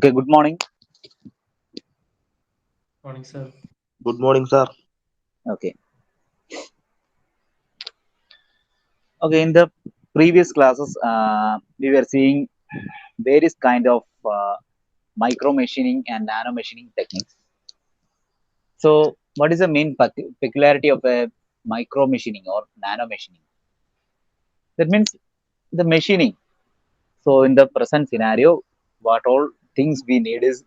Okay, good morning. Morning, sir. Good morning, sir. Okay. Okay, in the previous classes, we were seeing various kind of micro machining and nano machining techniques. So, what is the main peculiarity of a micro machining or nano machining? That means the machining. So, in the present scenario, what all things we need is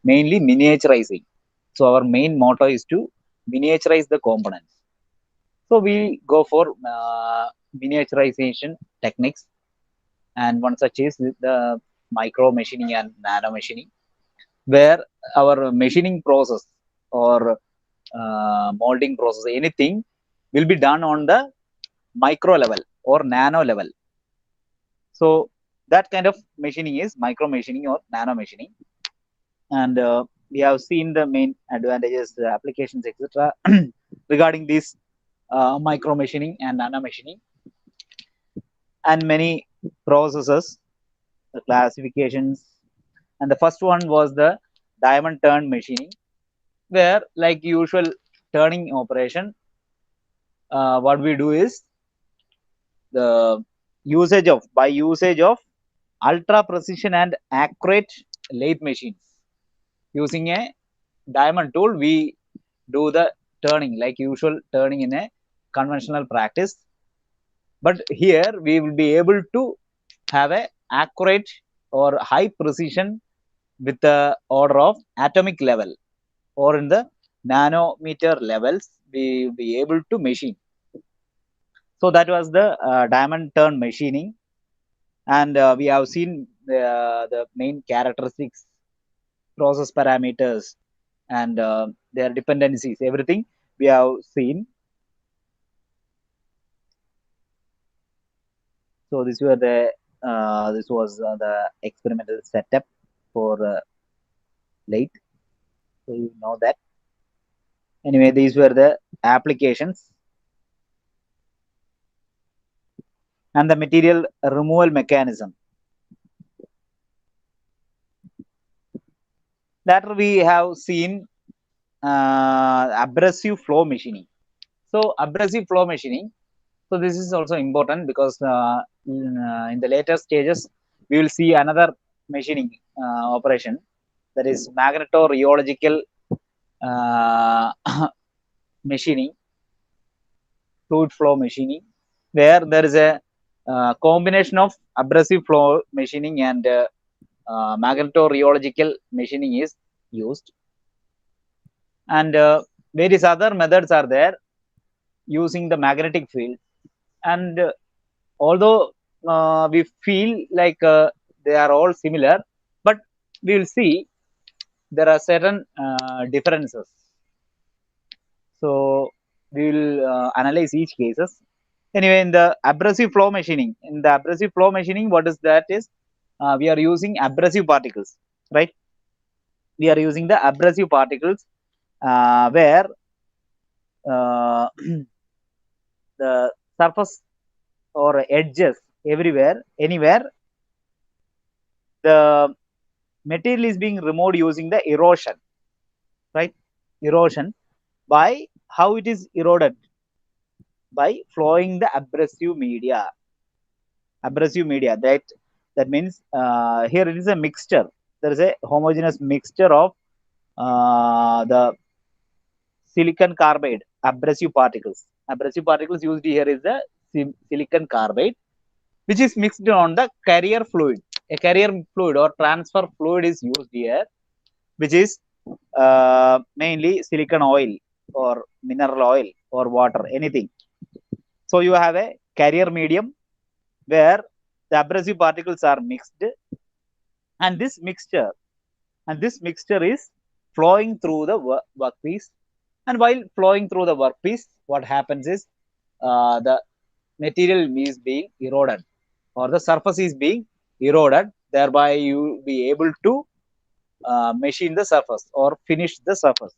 mainly miniaturizing. So, our main motto is to miniaturize the components. So we go for miniaturization techniques, and one such is the micro machining and nano machining, where our machining process or molding process, anything will be done on the micro level or nano level. So that kind of machining is micro machining or nano machining, and we have seen the main advantages, the applications, etc. regarding this micro machining and nano machining, and many processes, the classifications. And the first one was the diamond turn machining, where, like usual turning operation, what we do is the usage of ultra precision and accurate lathe machines. Using a diamond tool, we do the turning like usual turning in a conventional practice. But here we will be able to have a accurate or high precision with the order of atomic level or in the nanometer levels we will be able to machine. So that was the diamond turn machining, and we have seen the main characteristics, process parameters, and their dependencies, everything we have seen. So this was the experimental setup for late. So you know that. Anyway, these were the applications and the material removal mechanism. Later we have seen abrasive flow machining. So abrasive flow machining. So this is also important because in the later stages we will see another machining operation, that is magnetorheological uh, machining, fluid flow machining, where there is a combination of abrasive flow machining and magnetorheological machining is used, and various other methods are there using the magnetic field. And although we feel like they are all similar, but we will see there are certain differences. So we will analyze each cases. Anyway, in the abrasive flow machining, what is that is we are using abrasive particles, right? We are using the abrasive particles where uh, the surface or edges everywhere, anywhere, the material is being removed using the erosion, right? Erosion. By how it is eroded? By flowing the abrasive media. That means here it is a mixture. There is a homogeneous mixture of the silicon carbide abrasive particles. Abrasive particles used here is the silicon carbide, which is mixed on the carrier fluid. A carrier fluid or transfer fluid is used here, which is mainly silicon oil or mineral oil or water, anything. So you have a carrier medium where the abrasive particles are mixed, and this mixture is flowing through the workpiece. And while flowing through the workpiece, what happens is the material is being eroded or the surface is being eroded. Thereby, you will be able to machine the surface or finish the surface.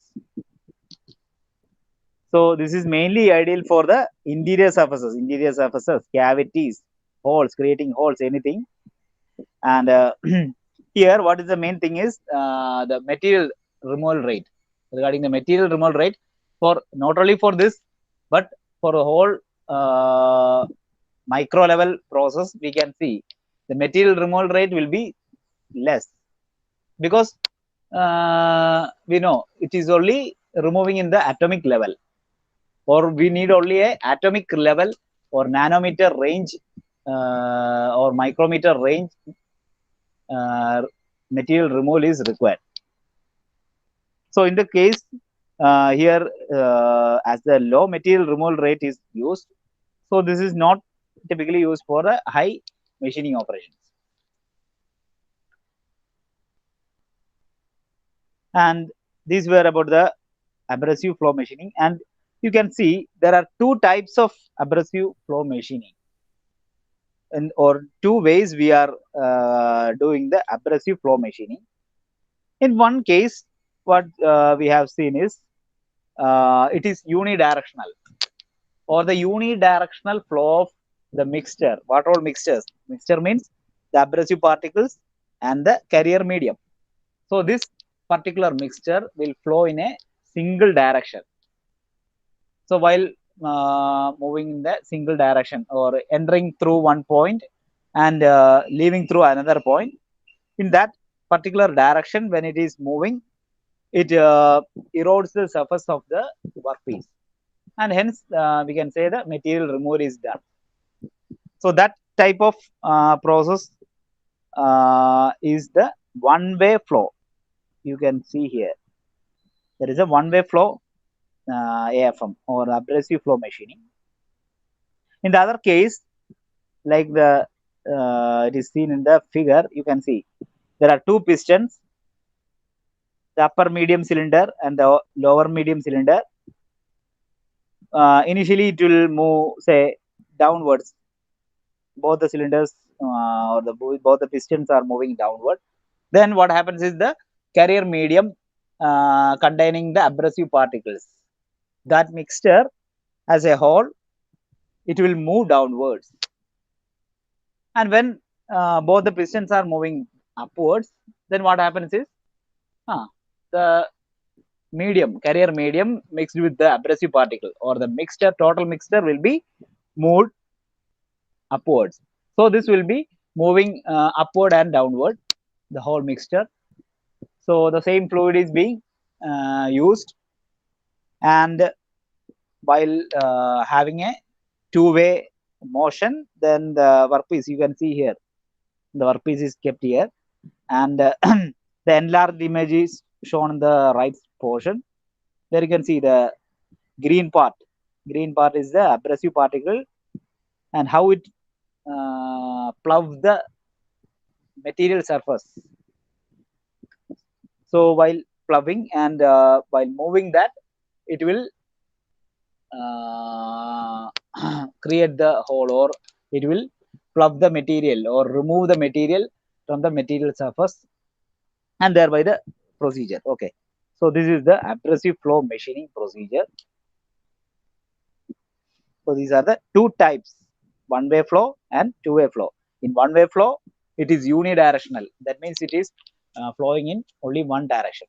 So this is mainly ideal for the interior surfaces, cavities, holes, creating holes, anything. And here what is the main thing is the material removal rate. Regarding the material removal rate, for not only for this but for the whole micro level process, we can see the material removal rate will be less, because we know it is only removing in the atomic level, or we need only a atomic level or nanometer range or micrometer range material removal is required. So in the case here, as the low material removal rate is used, so this is not typically used for the high machining operations. And these were about the abrasive flow machining. And you can see there are two types of abrasive flow machining, and or two ways we are doing the abrasive flow machining. In one case, what we have seen is it is unidirectional, or the unidirectional flow of the mixture. What all mixtures? Mixture means the abrasive particles and the carrier medium. So this particular mixture will flow in a single direction. So while moving in the single direction or entering through one point and leaving through another point, in that particular direction, when it is moving, it erodes the surface of the workpiece, and hence we can say the material removal is done. So that type of process is the one-way flow. You can see here there is a one-way flow AFM, or abrasive flow machining. In the other case, like the it is seen in the figure, you can see there are two pistons, the upper medium cylinder and the lower medium cylinder. Initially it will move, say, downwards. Both the cylinders or both the pistons are moving downward. Then what happens is the carrier medium containing the abrasive particles, that mixture as a whole, it will move downwards. And when both the pistons are moving upwards, then what happens is the carrier medium mixed with the abrasive particle, or the total mixture will be moved upwards. So this will be moving upward and downward, the whole mixture. So the same fluid is being used, and while having a two-way motion, then the workpiece, you can see here, the workpiece is kept here, and the enlarged image is shown in the right portion. There you can see the green part. Green part is the abrasive particle and how it plows the material surface. So while ploughing and while moving that, it will create the hole, or it will plough the material or remove the material from the material surface, and thereby the procedure. Okay, so this is the abrasive flow machining procedure. So these are the two types, one-way flow and two-way flow. In one-way flow, it is unidirectional. That means it is flowing in only one direction.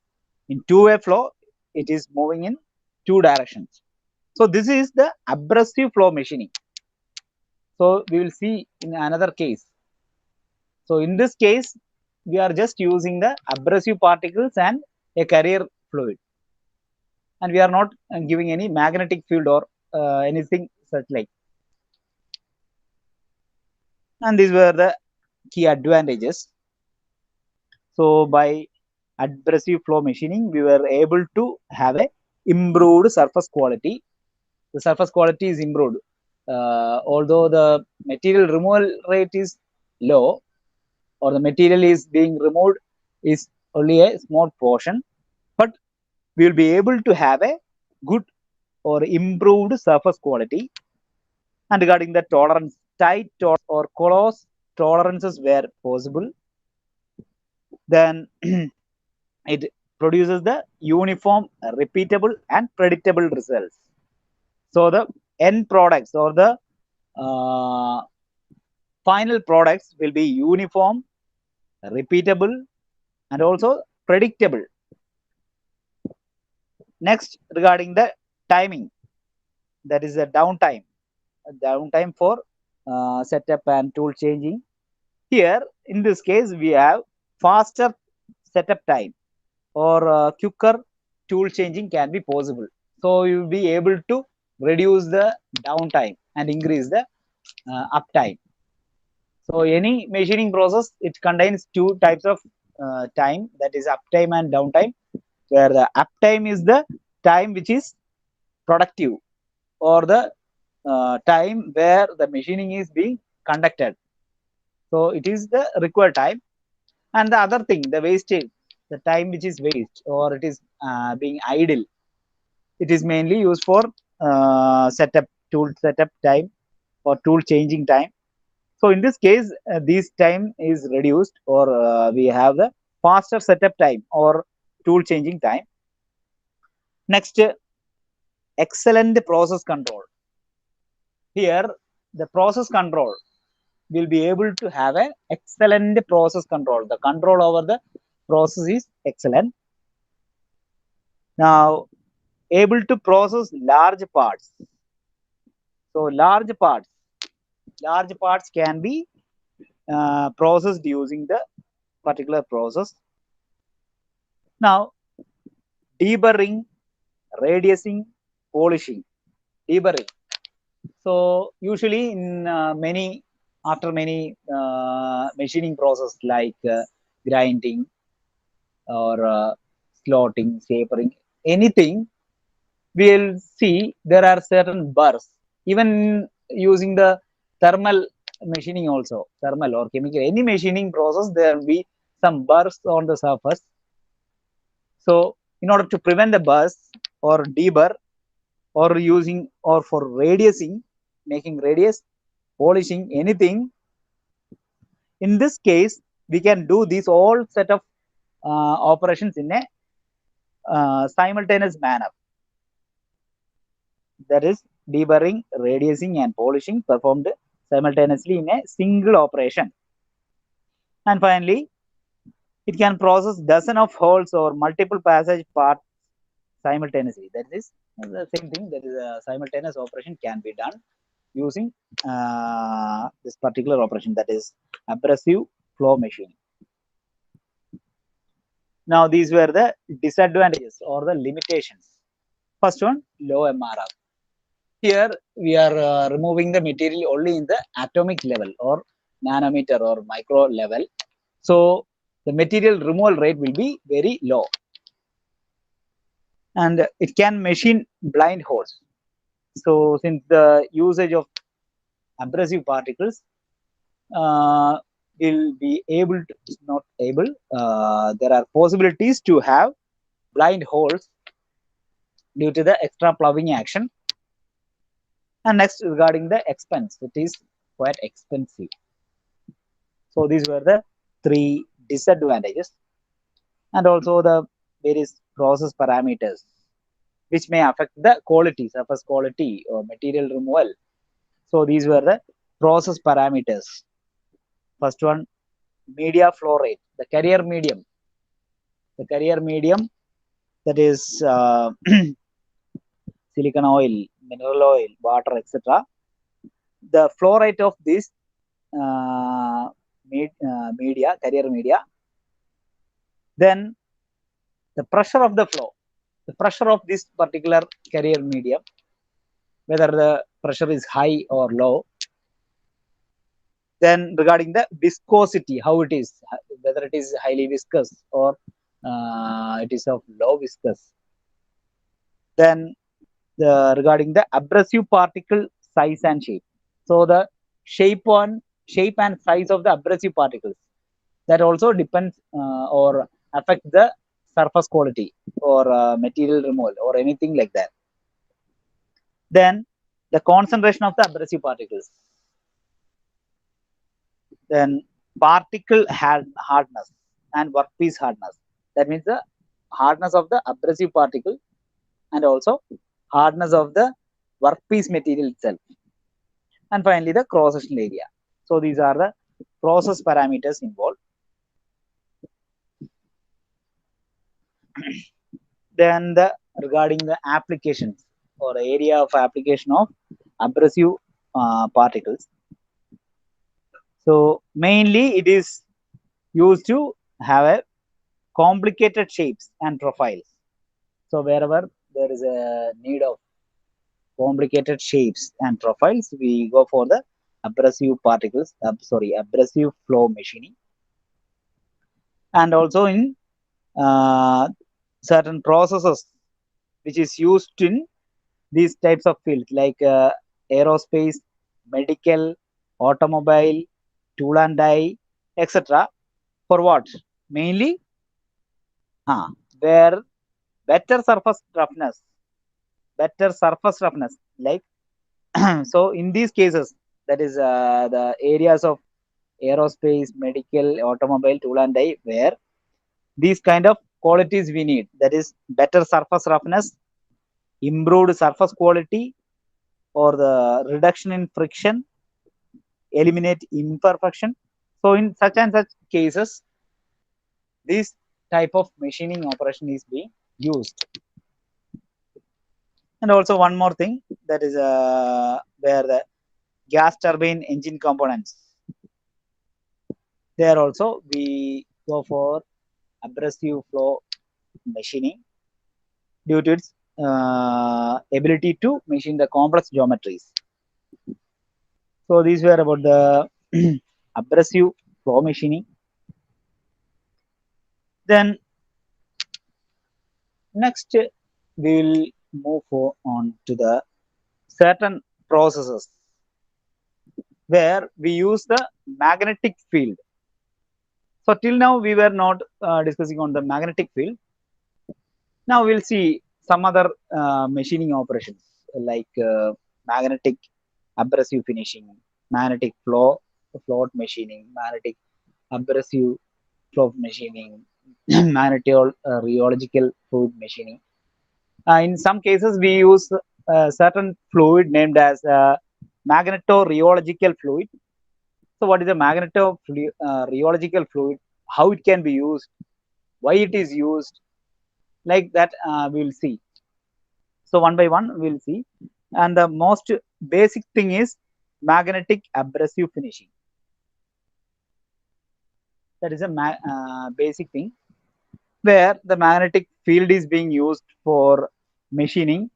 In two-way flow, it is moving in two directions. So this is the abrasive flow machining. So we will see in another case. So in this case, we are just using the abrasive particles and a carrier fluid, and we are not giving any magnetic field or anything such like. And these were the key advantages. So by abrasive flow machining, we were able to have a improved surface quality. The surface quality is improved. Although the material removal rate is low, or the material is being removed is only a small portion, but we will be able to have a good or improved surface quality. And regarding the tolerance, tight or close tolerances where possible, then it produces the uniform, repeatable and predictable results. So the end products or the final products will be uniform, repeatable and also predictable. Next, regarding the timing, that is a downtime for setup and tool changing. Here, in this case, we have faster setup time or quicker tool changing can be possible. So you will be able to reduce the downtime and increase the uptime. So any machining process, it contains two types of time, that is uptime and downtime, where the uptime is the time which is productive, or the time where the machining is being conducted. So it is the required time. And the other thing, the wastage, the time which is waste or it is being idle, it is mainly used for tool setup time or tool changing time. So in this case, this time is reduced, or we have the faster setup time or tool changing time. Next, excellent process control. Here, the process control will be able to have an excellent process control. The control over the process is excellent. Now, able to process large parts. So large parts can be processed using the particular process. Now, deburring, radiusing, polishing. Deburring. So usually in after many machining process like grinding or slotting, shaping, anything, we'll see there are certain burrs. Even using the thermal machining also, thermal or chemical, any machining process, there will be some burrs on the surface. So in order to prevent the burrs or deburr, or using or for radiusing, making radius, polishing, anything, in this case we can do these all set of operations in a simultaneous manner. That is, deburring, radiusing and polishing performed simultaneously in a single operation. And finally, it can process dozen of holes or multiple passage parts simultaneously. That is the same thing, that is a simultaneous operation can be done using this particular operation, that is abrasive flow machining. Now these were the disadvantages or the limitations. First one, low MRR. Here we are removing the material only in the atomic level or nanometer or micro level. So the material removal rate will be very low. And it can machine blind holes. So since the usage of abrasive particles will be able to, not able, there are possibilities to have blind holes due to the extra ploughing action. And next, regarding the expense, it is quite expensive. So these were the three disadvantages, and also the various process parameters which may affect the quality, surface quality or material removal. So these were the process parameters. First one, media flow rate, the carrier medium. The carrier medium, that is silicon oil, mineral oil, water, etc. The flow rate of this media, carrier media. Then the pressure of the flow, the pressure of this particular carrier medium, whether the pressure is high or low. Then regarding the viscosity, how it is, whether it is highly viscous or it is of low viscous. Then regarding the abrasive particle size and shape. So the shape and size of the abrasive particles, that also depends or affect the surface quality or material removal or anything like that. Then the concentration of the abrasive particles. Then particle hardness and workpiece hardness. That means the hardness of the abrasive particle and also hardness of the workpiece material itself. And finally, the cross-sectional area. So these are the process parameters involved. Then regarding the applications or area of application of abrasive particles. So mainly it is used to have a complicated shapes and profiles. So wherever there is a need of complicated shapes and profiles, we go for the abrasive particles, abrasive flow machining. And also in certain processes which is used in these types of fields like aerospace, medical, automobile, tool and die, etc. For what? Mainly, where better surface roughness, like so in these cases, that is the areas of aerospace, medical, automobile, tool and die, where these kind of qualities we need. That is better surface roughness, improved surface quality, or the reduction in friction, eliminate imperfection. So in such and such cases, this type of machining operation is being used. And also one more thing, that is where the gas turbine engine components, there also we go for abrasive flow machining due to its ability to machine the complex geometries. So these were about the abrasive flow machining. Then next we will move on to the certain processes where we use the magnetic field. So till now we were not discussing on the magnetic field. Now we'll see some other machining operations like magnetic abrasive finishing, magnetic float machining, magnetic abrasive flow machining, magnetic rheological fluid machining. In some cases, we use certain fluid named as magnetorheological fluid. So, what is a magnetorheological fluid? How it can be used? Why it is used? Like that, we will see. So, one by one, we will see. And the most basic thing is magnetic abrasive finishing. That is a basic thing where the magnetic field is being used for machining.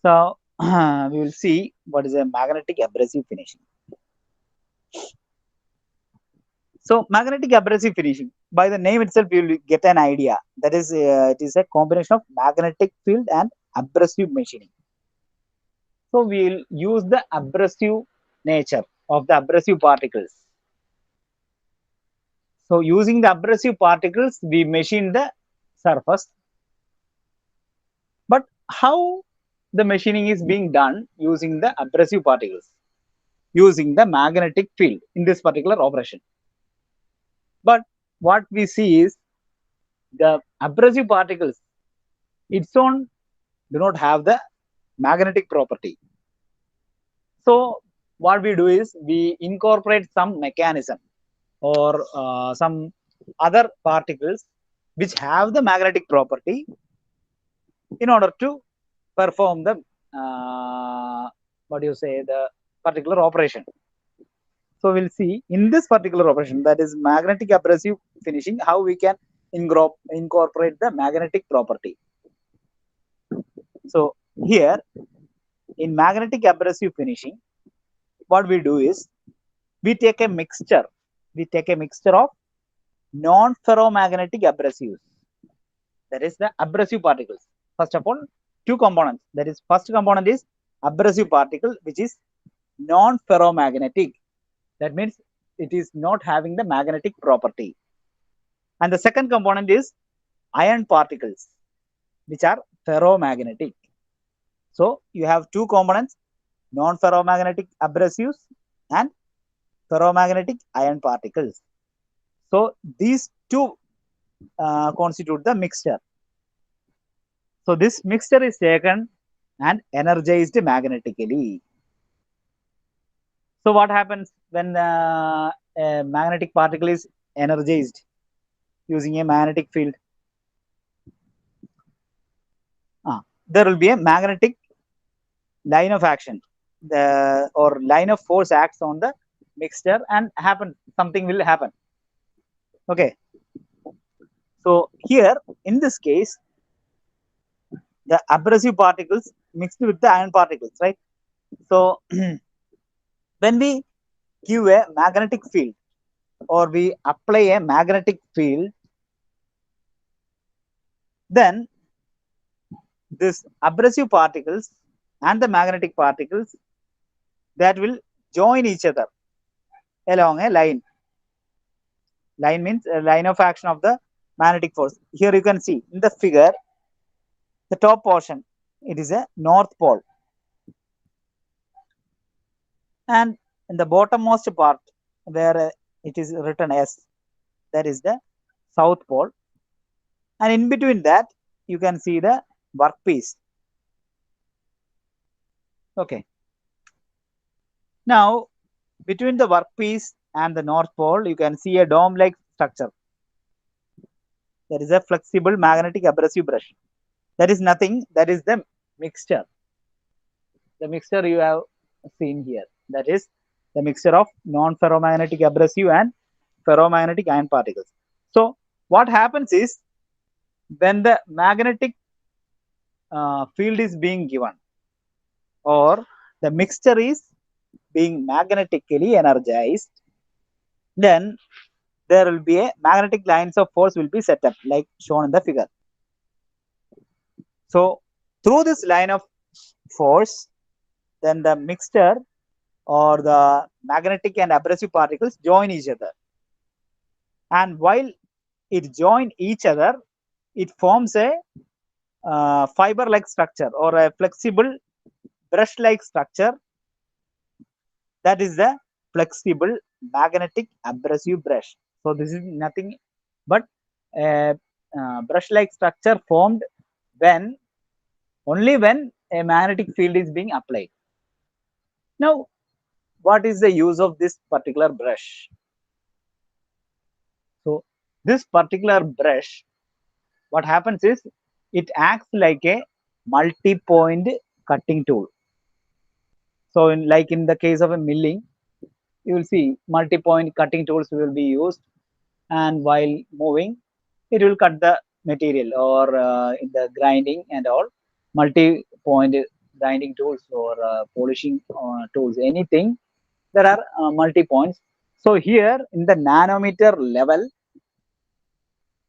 So we will see what is a magnetic abrasive finishing. So magnetic abrasive finishing, by the name itself, you will get an idea. That is, it is a combination of magnetic field and abrasive machining. So we will use the abrasive nature of the abrasive particles. So using the abrasive particles, we machine the surface. But how the machining is being done using the abrasive particles, using the magnetic field in this particular operation. But what we see is the abrasive particles, its own do not have the magnetic property. So what we do is we incorporate some mechanism or some other particles which have the magnetic property in order to perform the the particular operation. So we'll see in this particular operation, that is magnetic abrasive finishing, how we can incorporate the magnetic property. So here in magnetic abrasive finishing, what we do is we take a mixture. We take a mixture of non-ferromagnetic abrasives. That is the abrasive particles. First of all, two components. That is, first component is abrasive particle, which is non-ferromagnetic. That means it is not having the magnetic property. And the second component is iron particles, which are ferromagnetic. So you have two components, non-ferromagnetic abrasives and ferromagnetic iron particles. So these two constitute the mixture. So this mixture is taken and energized magnetically. So what happens when a magnetic particle is energized? using a magnetic field? There will be a magnetic line of action, the or line of force acts on the mixture and something will happen. Okay, so here in this case the abrasive particles mixed with the iron particles, right? So when we give a magnetic field or we apply a magnetic field, then this abrasive particles and the magnetic particles that will join each other along a line. Line means a line of action of the magnetic force. Here you can see in the figure, the top portion, it is a north pole, and in the bottommost part where it is written S, that is the south pole, and in between that you can see the workpiece. Okay, now between the workpiece and the north pole you can see a dome like structure. There is a flexible magnetic abrasive brush. That is nothing, that is the mixture. The mixture you have seen here, that is the mixture of non-ferromagnetic abrasive and ferromagnetic iron particles. So what happens is, when the magnetic field is being given or the mixture is being magnetically energized, then there will be a magnetic lines of force will be set up like shown in the figure. So through this line of force, then the mixture or the magnetic and abrasive particles join each other, and while it join each other, it forms a fiber like structure or a flexible brush like structure. That is the flexible magnetic abrasive brush. So this is nothing but a brush like structure formed when only when a magnetic field is being applied. Now what is the use of this particular brush? So this particular brush, what happens is, it acts like a multi-point cutting tool. So like in the case of a milling, you will see multi-point cutting tools will be used, and while moving it will cut the material, or in the grinding and all, multi-point grinding tools or polishing tools, anything, there are multi-points. So here in the nanometer level,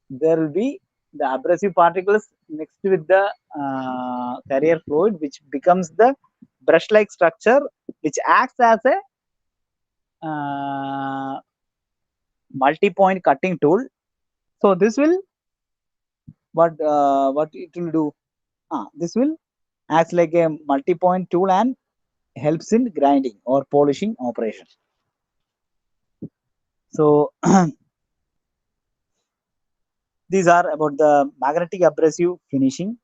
there will be the abrasive particles mixed with the carrier fluid, which becomes the brush like structure, which acts as a multi-point cutting tool. So this will what it will do, this will act like a multi-point tool and helps in grinding or polishing operation. So these are about the magnetic abrasive finishing.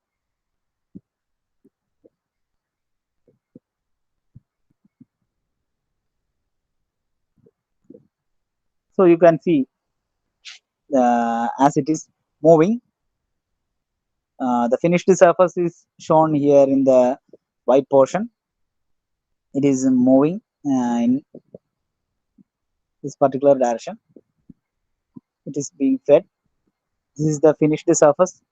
So you can see as it is moving, the finished surface is shown here in the white portion. It is moving in this particular direction. It is being fed. This is the finished surface,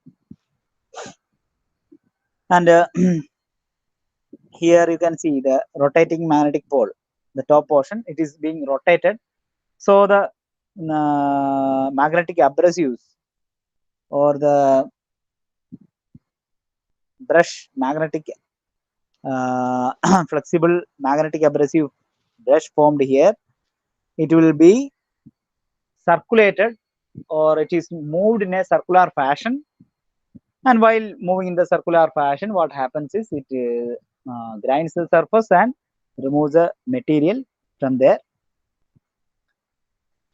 and here you can see the rotating magnetic pole. The top portion, it is being rotated. So the magnetic abrasives or the brush magnetic flexible magnetic abrasive brush formed here, it will be circulated or it is moved in a circular fashion, and while moving in the circular fashion, what happens is it grinds the surface and removes the material from there.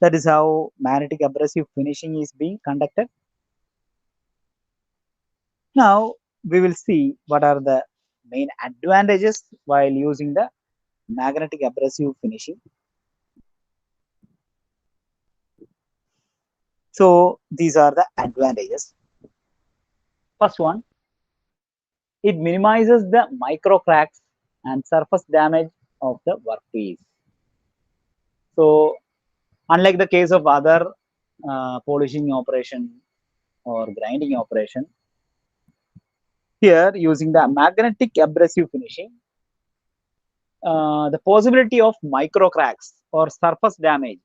That is how magnetic abrasive finishing is being conducted. Now we will see what are the main advantages while using the magnetic abrasive finishing. So these are the advantages. First one, it minimizes the micro cracks and surface damage of the workpiece. So unlike the case of other polishing operation or grinding operation, here using the magnetic abrasive finishing, the possibility of micro cracks or surface damage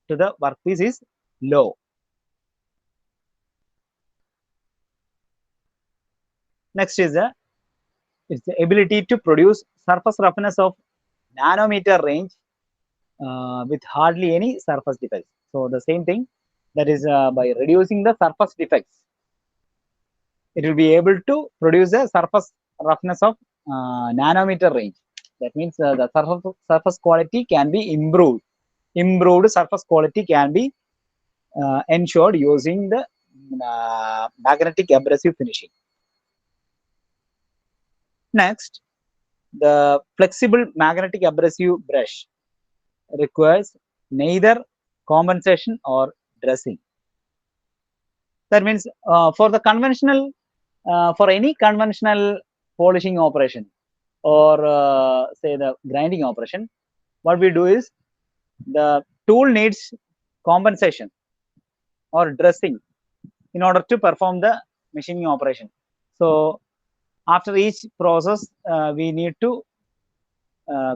to the workpiece is low. Next is the ability to produce surface roughness of nanometer range with hardly any surface defects. So the same thing, that is by reducing the surface defects, it will be able to produce a surface roughness of nanometer range. That means the surface quality can be improved. Improved surface quality can be ensured using the magnetic abrasive finishing. Next, the flexible magnetic abrasive brush requires neither compensation or dressing. That means for the conventional, for any conventional polishing operation or say the grinding operation, what we do is the tool needs compensation or dressing in order to perform the machining operation. So after each process, we need to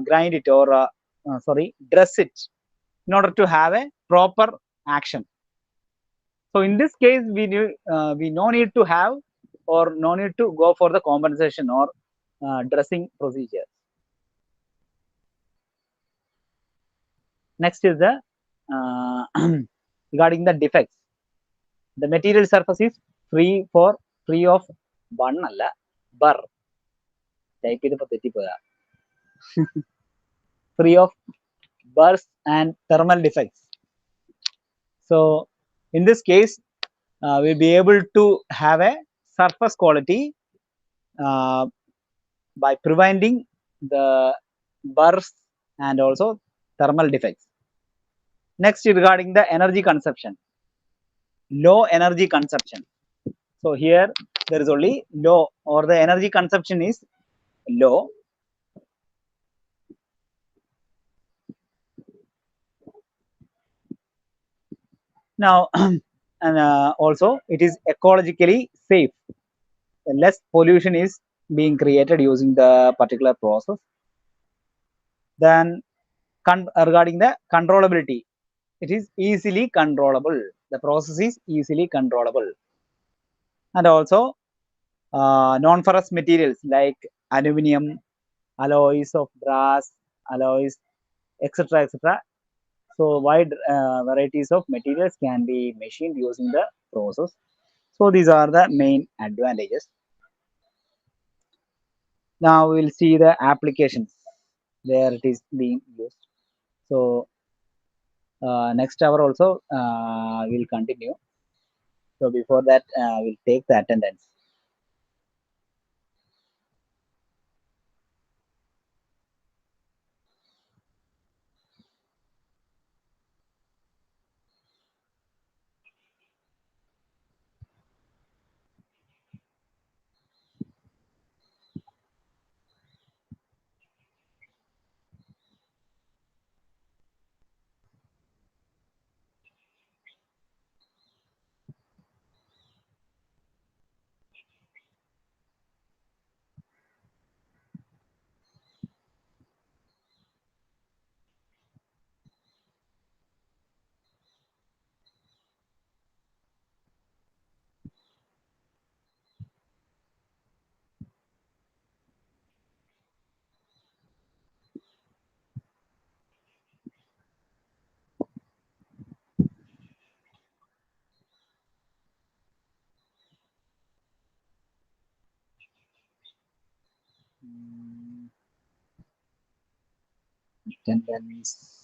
grind it or dress it in order to have a proper action. So in this case, we no need to have or no need to go for the compensation or dressing procedure. Next is the regarding the defects. The material surface is free of one alla bar. Type free of bursts and thermal defects. So in this case, we'll be able to have a surface quality uh, by preventing the bursts and also thermal defects. Next, regarding the energy consumption, low energy consumption. So here there is only low, or the energy consumption is low. Now, and also it is ecologically safe. Less pollution is being created using the particular process. Then regarding the controllability, it is easily controllable. The process is easily controllable. And also non-ferrous materials like aluminum, alloys of brass, alloys, etc., etc. So wide varieties of materials can be machined using the process. So these are the main advantages. Now we will see the applications where it is being used. So next hour also we'll continue. So before that, we'll take the attendance. Attendance.